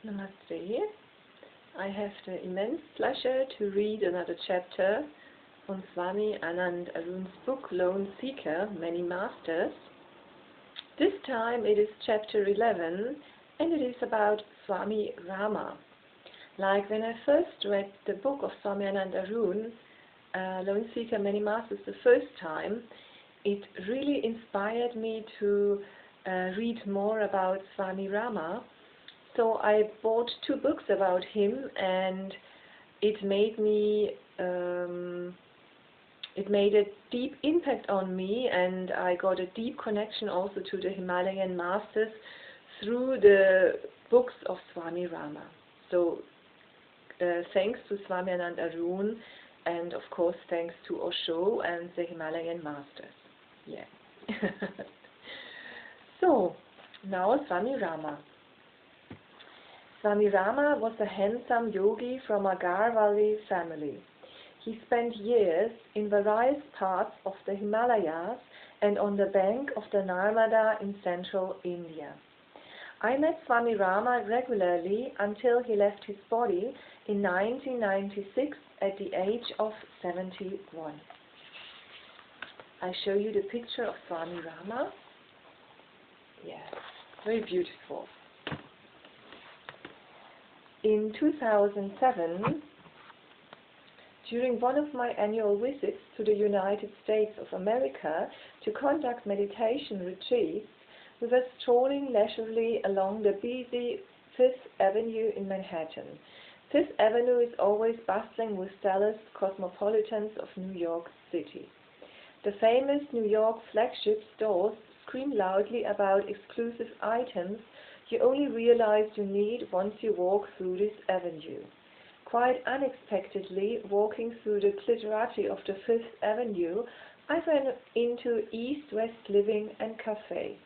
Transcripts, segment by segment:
Namaste. I have the immense pleasure to read another chapter on Swami Anand Arun's book Lone Seeker, Many Masters. This time it is chapter 11 and it is about Swami Rama. Like when I first read the book of Swami Anand Arun, Lone Seeker, Many Masters, the first time, it really inspired me to read more about Swami Rama. So I bought 2 books about him, and it made a deep impact on me, and I got a deep connection also to the Himalayan masters through the books of Swami Rama. So thanks to Swami Anand Arun, and of course thanks to Osho and the Himalayan masters. Yeah. So now Swami Rama. Swami Rama was a handsome yogi from a Garhwali family. He spent years in various parts of the Himalayas and on the bank of the Narmada in central India. I met Swami Rama regularly until he left his body in 1996 at the age of 71. I show you the picture of Swami Rama. Yes, very beautiful. In 2007, during one of my annual visits to the United States of America to conduct meditation retreats, we were strolling leisurely along the busy Fifth Avenue in Manhattan. Fifth Avenue is always bustling with zealous cosmopolitans of New York City. The famous New York flagship stores scream loudly about exclusive items you only realize you need once you walk through this avenue. Quite unexpectedly, walking through the glitterati of the Fifth Avenue, I ran into East West Living and Cafe.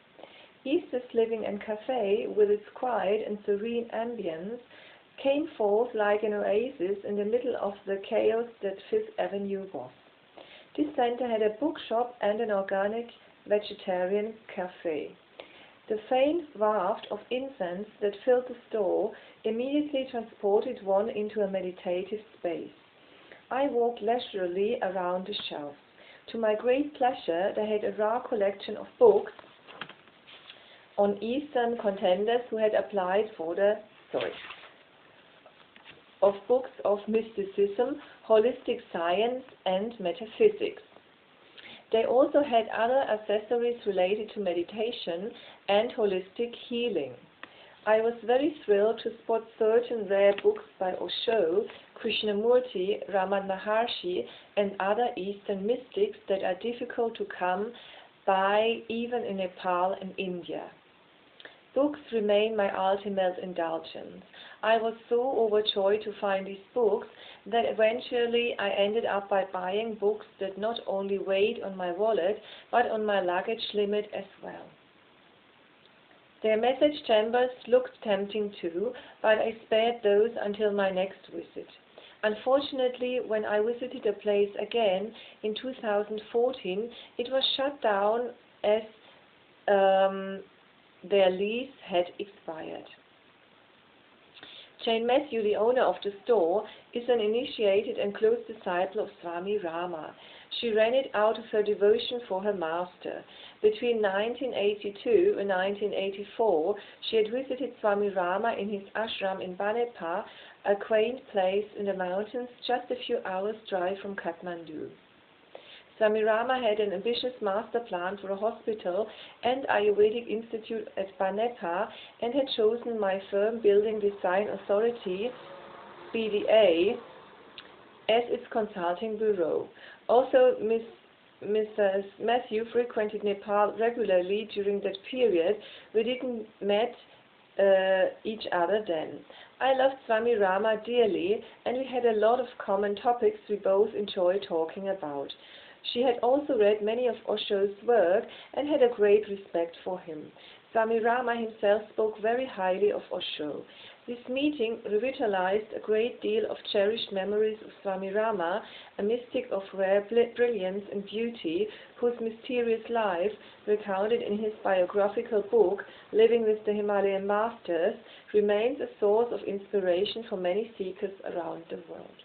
East West Living and Cafe, with its quiet and serene ambience, came forth like an oasis in the middle of the chaos that Fifth Avenue was. This center had a bookshop and an organic vegetarian cafe. The faint waft of incense that filled the store immediately transported one into a meditative space. I walked leisurely around the shelves. To my great pleasure, they had a rare collection of books on Eastern contenders who had applied for books of mysticism, holistic science, and metaphysics. They also had other accessories related to meditation and holistic healing. I was very thrilled to spot certain rare books by Osho, Krishnamurti, Ramana Maharshi, and other Eastern mystics that are difficult to come by even in Nepal and India. Books remain my ultimate indulgence. I was so overjoyed to find these books that eventually I ended up by buying books that not only weighed on my wallet but on my luggage limit as well. Their message chambers looked tempting too, but I spared those until my next visit. Unfortunately, when I visited the place again in 2014, it was shut down as their lease had expired. Jane Matthew, the owner of the store, is an initiated and close disciple of Swami Rama. She ran it out of her devotion for her master. Between 1982 and 1984, she had visited Swami Rama in his ashram in Banepa, a quaint place in the mountains just a few hours' drive from Kathmandu. Swami Rama had an ambitious master plan for a hospital and Ayurvedic institute at Banepa and had chosen my firm Building Design Authority, BDA, as its consulting bureau. Also, Mrs. Matthew frequented Nepal regularly during that period. We didn't met each other then. I loved Swami Rama dearly, and we had a lot of common topics we both enjoyed talking about. She had also read many of Osho's work and had a great respect for him. Swami Rama himself spoke very highly of Osho. This meeting revitalized a great deal of cherished memories of Swami Rama, a mystic of rare brilliance and beauty, whose mysterious life, recounted in his biographical book, Living with the Himalayan Masters, remains a source of inspiration for many seekers around the world.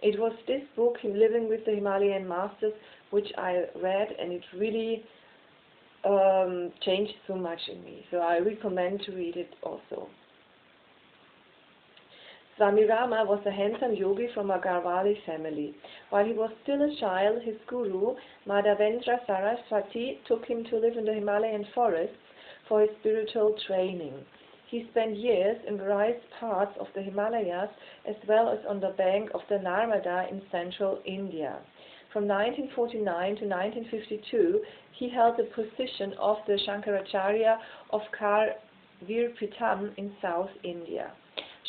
It was this book, Living with the Himalayan Masters, which I read, and it really changed so much in me. So I recommend to read it also. Swami Rama was a handsome yogi from a Garhwali family. While he was still a child, his guru, Madhavendra Saraswati, took him to live in the Himalayan forests for his spiritual training. He spent years in various parts of the Himalayas as well as on the bank of the Narmada in central India. From 1949 to 1952, he held the position of the Shankaracharya of Karvirpitam in South India.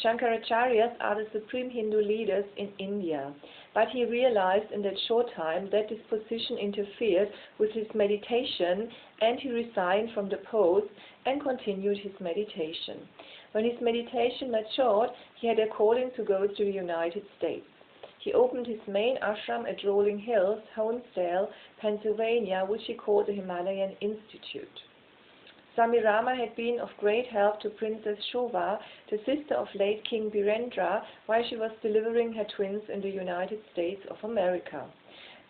Shankaracharyas are the supreme Hindu leaders in India, but he realized in that short time that this position interfered with his meditation, and he resigned from the post and continued his meditation. When his meditation matured, he had a calling to go to the United States. He opened his main ashram at Rolling Hills, Honesdale, Pennsylvania, which he called the Himalayan Institute. Swami Rama had been of great help to Princess Shova, the sister of late King Birendra, while she was delivering her twins in the United States of America.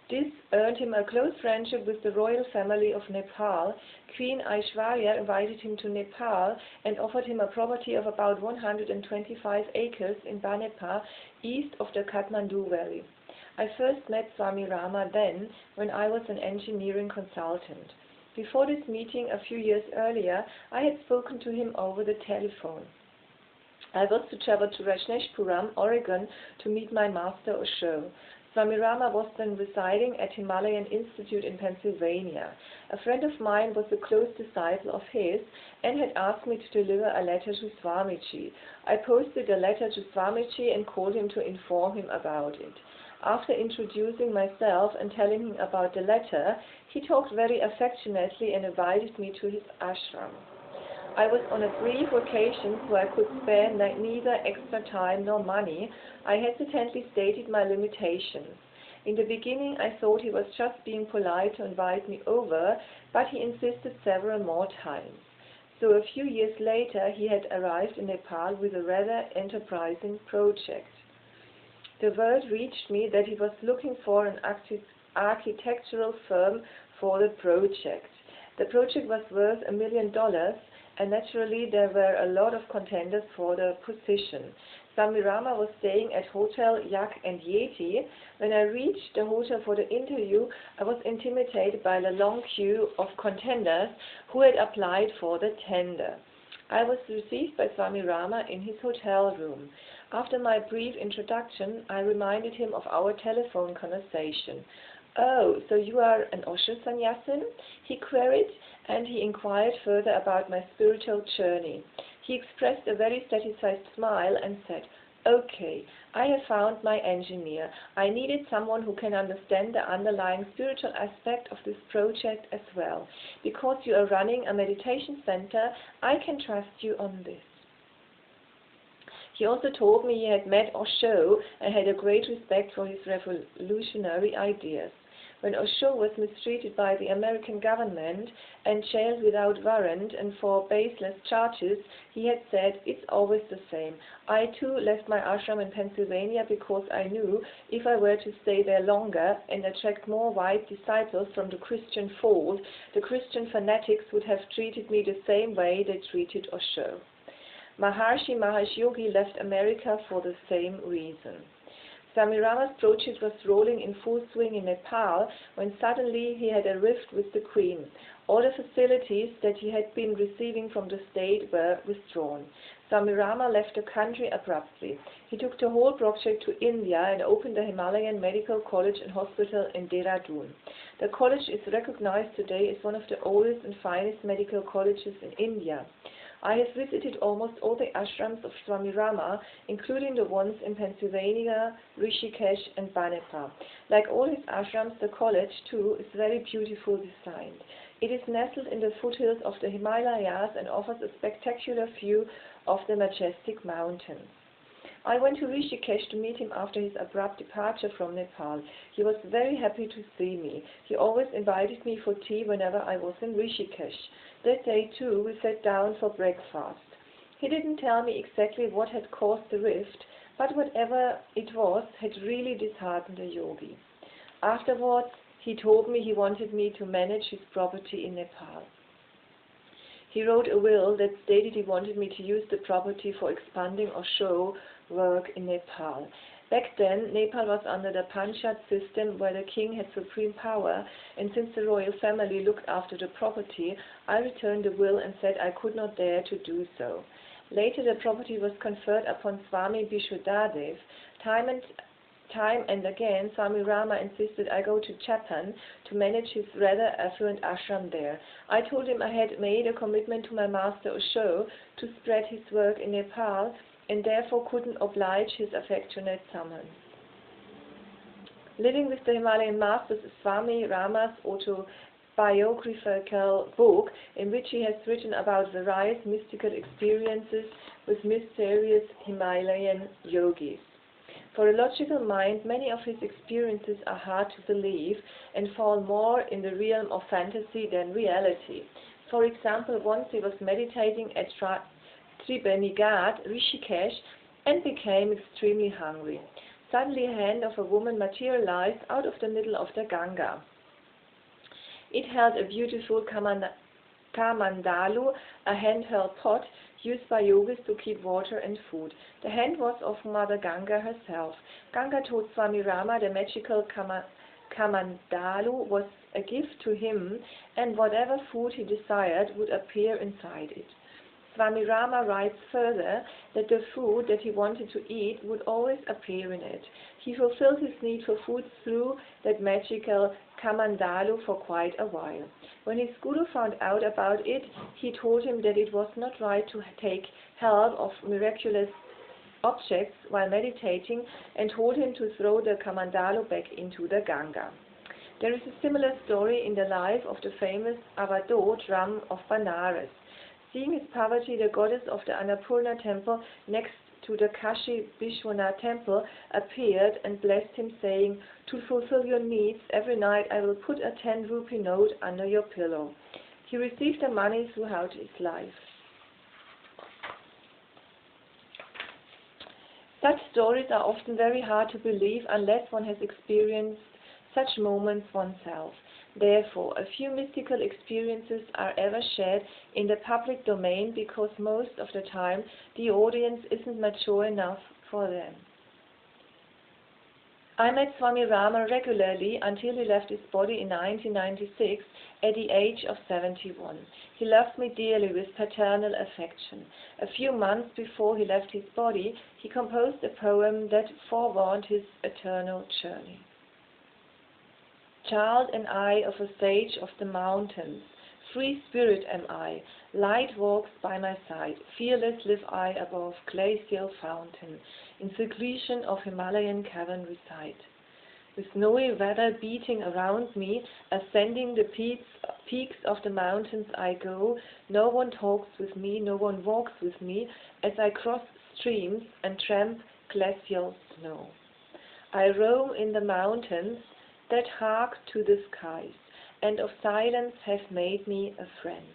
This earned him a close friendship with the royal family of Nepal. Queen Aishwarya invited him to Nepal and offered him a property of about 125 acres in Banepa, east of the Kathmandu Valley. I first met Swami Rama then, when I was an engineering consultant. Before this meeting a few years earlier, I had spoken to him over the telephone. I was to travel to Rajneshpuram, Oregon, to meet my master Osho. Swami Rama was then residing at Himalayan Institute in Pennsylvania. A friend of mine was a close disciple of his and had asked me to deliver a letter to Swamiji. I posted a letter to Swamiji and called him to inform him about it. After introducing myself and telling him about the letter, he talked very affectionately and invited me to his ashram. I was on a brief vacation, so I could spare neither extra time nor money. I hesitantly stated my limitations. In the beginning, I thought he was just being polite to invite me over, but he insisted several more times. So a few years later, he had arrived in Nepal with a rather enterprising project. The word reached me that he was looking for an architectural firm for the project. The project was worth $1 million, and naturally there were a lot of contenders for the position. Swami Rama was staying at Hotel Yak and Yeti. When I reached the hotel for the interview, I was intimidated by the long queue of contenders who had applied for the tender. I was received by Swami Rama in his hotel room. After my brief introduction, I reminded him of our telephone conversation. "Oh, so you are an Osho sannyasin?" he queried, and he inquired further about my spiritual journey. He expressed a very satisfied smile and said, "Okay, I have found my engineer. I needed someone who can understand the underlying spiritual aspect of this project as well. Because you are running a meditation center, I can trust you on this." He also told me he had met Osho and had a great respect for his revolutionary ideas. When Osho was mistreated by the American government and jailed without warrant and for baseless charges, he had said, "It's always the same. I too left my ashram in Pennsylvania because I knew if I were to stay there longer and attract more white disciples from the Christian fold, the Christian fanatics would have treated me the same way they treated Osho." Maharshi Mahesh Yogi left America for the same reason. Swami Rama's project was rolling in full swing in Nepal when suddenly he had a rift with the Queen. All the facilities that he had been receiving from the state were withdrawn. Swami Rama left the country abruptly. He took the whole project to India and opened the Himalayan Medical College and Hospital in Dehradun. The college is recognized today as one of the oldest and finest medical colleges in India. I have visited almost all the ashrams of Swami Rama, including the ones in Pennsylvania, Rishikesh and Banepa. Like all his ashrams, the college, too, is very beautifully designed. It is nestled in the foothills of the Himalayas and offers a spectacular view of the majestic mountains. I went to Rishikesh to meet him after his abrupt departure from Nepal. He was very happy to see me. He always invited me for tea whenever I was in Rishikesh. That day too we sat down for breakfast. He didn't tell me exactly what had caused the rift, but whatever it was had really disheartened the yogi. Afterwards, he told me he wanted me to manage his property in Nepal. He wrote a will that stated he wanted me to use the property for expanding or show work in Nepal. Back then, Nepal was under the Panchayat system where the king had supreme power, and since the royal family looked after the property, I returned the will and said I could not dare to do so. Later, the property was conferred upon Swami Bishudadev. Time and again, Swami Rama insisted I go to Japan to manage his rather affluent ashram there. I told him I had made a commitment to my master Osho to spread his work in Nepal and therefore couldn't oblige his affectionate summons. Living with the Himalayan Masters is Swami Rama's autobiographical book in which he has written about various mystical experiences with mysterious Himalayan yogis. For a logical mind, many of his experiences are hard to believe and fall more in the realm of fantasy than reality. For example, once he was meditating at Tribenigat, Rishikesh, and became extremely hungry. Suddenly a hand of a woman materialized out of the middle of the Ganga. It held a beautiful kamandalu, a handheld pot used by yogis to keep water and food. The hand was of Mother Ganga herself. Ganga told Swami Rama the magical kamandalu was a gift to him, and whatever food he desired would appear inside it. Swami Rama writes further that the food that he wanted to eat would always appear in it. He fulfilled his need for food through that magical kamandalu for quite a while. When his guru found out about it, he told him that it was not right to take help of miraculous objects while meditating and told him to throw the kamandalu back into the Ganga. There is a similar story in the life of the famous Avadot Ram of Banaras. Seeing his poverty, the goddess of the Annapurna temple next to the Kashi Vishwanath temple appeared and blessed him, saying, "To fulfill your needs, every night I will put a 10-rupee note under your pillow." He received the money throughout his life. Such stories are often very hard to believe unless one has experienced such moments oneself. Therefore, a few mystical experiences are ever shared in the public domain because most of the time the audience isn't mature enough for them. I met Swami Rama regularly until he left his body in 1996 at the age of 71. He loved me dearly with paternal affection. A few months before he left his body, he composed a poem that forewarned his eternal journey. Child and I of a sage of the mountains, free spirit am I, light walks by my side, fearless live I above glacial fountain, in seclusion of Himalayan cavern reside. With snowy weather beating around me, ascending the peaks of the mountains I go, no one talks with me, no one walks with me, as I cross streams and tramp glacial snow. I roam in the mountains that hark to the skies, and of silence have made me a friend.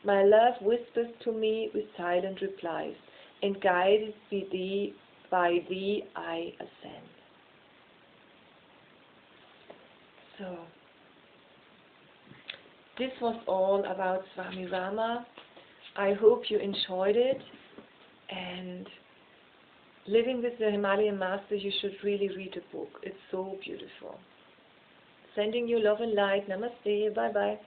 My love whispers to me with silent replies, and guided by thee I ascend. So, this was all about Swami Rama. I hope you enjoyed it, and living with the Himalayan Master, you should really read the book. It's so beautiful. Sending you love and light. Namaste. Bye-bye.